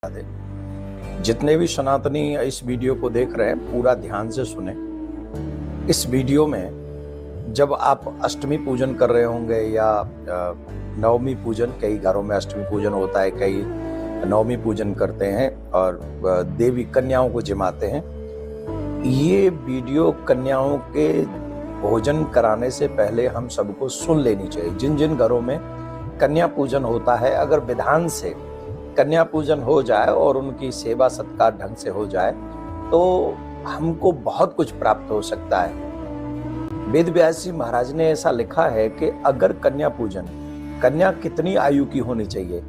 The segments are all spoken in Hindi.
दे। जितने भी सनातनी इस वीडियो को देख रहे हैं पूरा ध्यान से सुने। इस वीडियो में जब आप अष्टमी पूजन कर रहे होंगे या नवमी पूजन, कई घरों में अष्टमी पूजन होता है, कई नवमी पूजन करते हैं और देवी कन्याओं को जिमाते हैं। ये वीडियो कन्याओं के भोजन कराने से पहले हम सबको सुन लेनी चाहिए। जिन जिन घरों में कन्या पूजन होता है, अगर विधान से कन्या पूजन हो जाए और उनकी सेवा सत्कार ढंग से हो जाए तो हमको बहुत कुछ प्राप्त हो सकता है। वेद व्यास जी महाराज ने ऐसा लिखा है कि अगर कन्या पूजन, कन्या कितनी आयु की होनी चाहिए,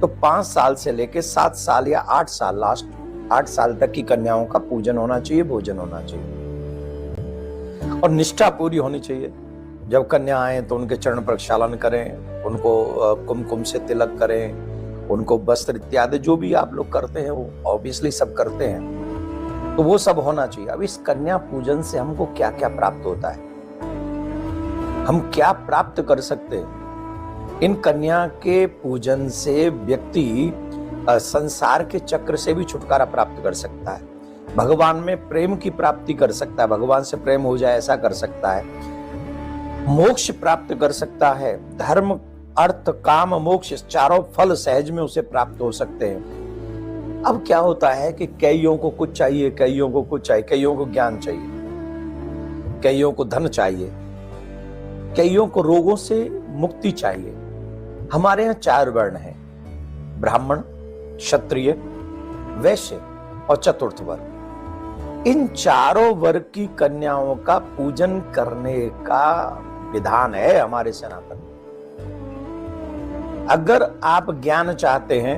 तो 5 साल से लेकर 7 साल या 8 साल, लास्ट 8 साल तक की कन्याओं का पूजन होना चाहिए, भोजन होना चाहिए और निष्ठा पूरी होनी चाहिए। जब कन्या आए तो उनके चरण प्रक्षालन करें, उनको कुमकुम से तिलक करें, उनको वस्त्र इत्यादि जो भी आप लोग करते हैं वो ऑब्वियसली सब करते हैं, तो वो सब होना चाहिए। अब इस कन्या पूजन से हमको क्या क्या प्राप्त होता है, हम क्या प्राप्त कर सकते हैं? इन कन्या के पूजन से व्यक्ति संसार के चक्र से भी छुटकारा प्राप्त कर सकता है, भगवान में प्रेम की प्राप्ति कर सकता है, भगवान से प्रेम हो जाए ऐसा कर सकता है, मोक्ष प्राप्त कर सकता है, धर्म अर्थ काम मोक्ष चारों फल सहज में उसे प्राप्त हो सकते हैं। अब क्या होता है कि कईयों को कुछ चाहिए, कईयों को कुछ चाहिए, कईयों को ज्ञान चाहिए, कईयों को धन चाहिए, कईयों को रोगों से मुक्ति चाहिए। हमारे यहाँ 4 वर्ण हैं, ब्राह्मण, क्षत्रिय, वैश्य और चतुर्थ वर्ग। इन चारों वर्ग की कन्याओं का पूजन करने का विधान है हमारे सनातन। अगर आप ज्ञान चाहते हैं,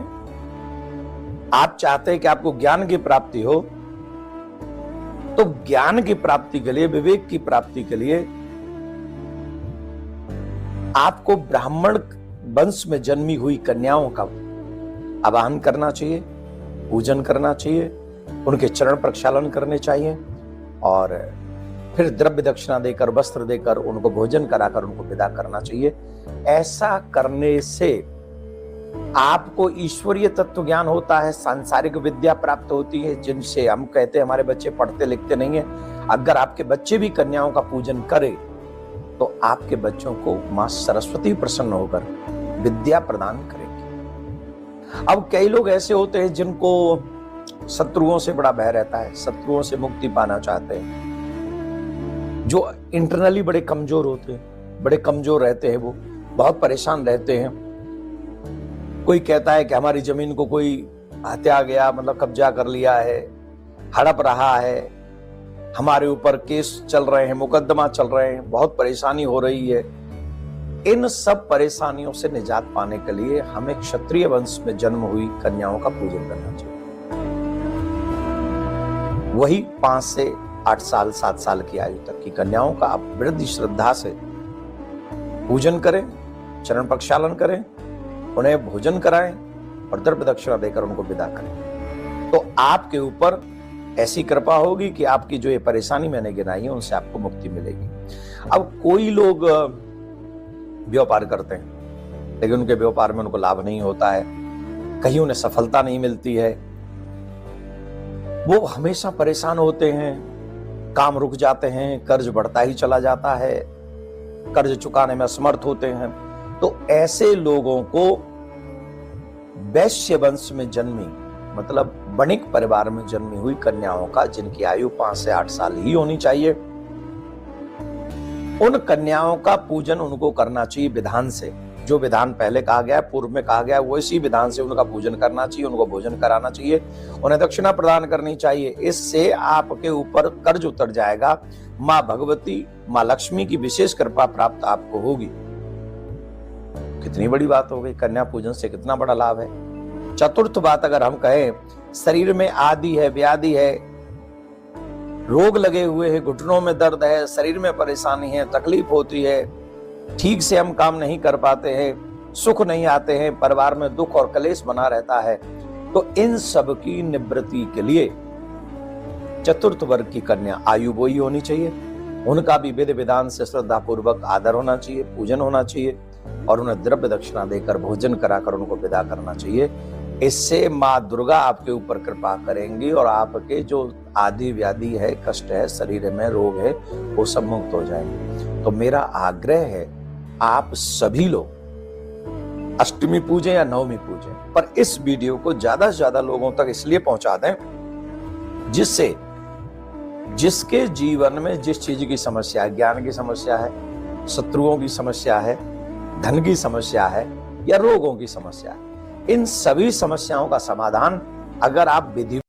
आप चाहते हैं कि आपको ज्ञान की प्राप्ति हो, तो ज्ञान की प्राप्ति के लिए, विवेक की प्राप्ति के लिए आपको ब्राह्मण वंश में जन्मी हुई कन्याओं का आवाहन करना चाहिए, पूजन करना चाहिए, उनके चरण प्रक्षालन करने चाहिए और फिर द्रव्य दक्षिणा देकर, वस्त्र देकर, उनको भोजन कराकर उनको विदा करना चाहिए। ऐसा करने से आपको ईश्वरीय तत्व ज्ञान होता है, सांसारिक विद्या प्राप्त होती है, जिनसे हम कहते हैं हमारे बच्चे पढ़ते लिखते नहीं है। अगर आपके बच्चे भी कन्याओं का पूजन करें तो आपके बच्चों को मां सरस्वती प्रसन्न होकर विद्या प्रदान करेगी। अब कई लोग ऐसे होते हैं जिनको शत्रुओं से बड़ा भय रहता है, शत्रुओं से मुक्ति पाना चाहते हैं, जो इंटरनली बड़े कमजोर होते हैं, बड़े कमजोर रहते हैं, वो बहुत परेशान रहते हैं। कोई कहता है कि हमारी जमीन को कोई हत्या गया, मतलब कब्जा कर लिया है, हड़प रहा है, हमारे ऊपर केस चल रहे हैं, मुकदमा चल रहे हैं, बहुत परेशानी हो रही है। इन सब परेशानियों से निजात पाने के लिए हमें क्षत्रिय वंश में जन्म हुई कन्याओं का पूजन करना चाहिए। वही 5 से 8 साल 7 साल की आयु तक की कन्याओं का आप वृद्धि श्रद्धा से पूजन करें, चरण प्रक्षालन करें, उन्हें भोजन कराएं और द्रव्य दक्षिणा देकर उनको विदा करें, तो आपके ऊपर ऐसी कृपा होगी कि आपकी जो ये परेशानी मैंने गिनाई है उनसे आपको मुक्ति मिलेगी। अब कोई लोग व्यापार करते हैं लेकिन उनके व्यापार में उनको लाभ नहीं होता है, कहीं उन्हें सफलता नहीं मिलती है, वो हमेशा परेशान होते हैं, काम रुक जाते हैं, कर्ज बढ़ता ही चला जाता है, कर्ज चुकाने में असमर्थ होते हैं। तो ऐसे लोगों को वैश्य वंश में जन्मी, मतलब वणिक परिवार में जन्मी हुई कन्याओं का, जिनकी आयु 5 से 8 साल ही होनी चाहिए, उन कन्याओं का पूजन उनको करना चाहिए विधान से। जो विधान पहले कहा गया है, पूर्व में कहा गया है, वो इसी विधान से उनका पूजन करना चाहिए, उनको भोजन कराना चाहिए, उन्हें दक्षिणा प्रदान करनी चाहिए। इससे आपके ऊपर कर्ज उतर जाएगा, मां भगवती, मां लक्ष्मी की विशेष कृपा प्राप्त आपको होगी। कितनी बड़ी बात हो गई, कन्या पूजन से कितना बड़ा लाभ है। चतुर्थ बात अगर हम कहें, शरीर में आदि है, व्याधि है, रोग लगे हुए हैं, घुटनों में दर्द है, शरीर में परेशानी है, तकलीफ होती है, ठीक से हम काम नहीं कर पाते हैं, सुख नहीं आते हैं, परिवार में दुख और कलेश बना रहता है, तो इन सब की निवृत्ति के लिए चतुर्थ वर्ग की कन्या आयु वही होनी चाहिए, उनका भी विधि विधान से श्रद्धा पूर्वक आदर होना चाहिए, पूजन होना चाहिए और उन्हें द्रव्य दक्षिणा देकर भोजन कराकर उनको विदा करना चाहिए। इससे माँ दुर्गा आपके ऊपर कृपा करेंगी और आपके जो आदि व्याधि है, कष्ट है, शरीर में रोग है, वो सब मुक्त हो जाएंगे। तो मेरा आग्रह है, आप सभी लोग अष्टमी पूजें या नवमी पूजें, पर इस वीडियो को ज्यादा से ज्यादा लोगों तक इसलिए पहुंचा दें जिससे जिसके जीवन में जिस चीज की समस्या है, ज्ञान की समस्या है, शत्रुओं की समस्या है, धन की समस्या है या रोगों की समस्या है, इन सभी समस्याओं का समाधान अगर आप विधि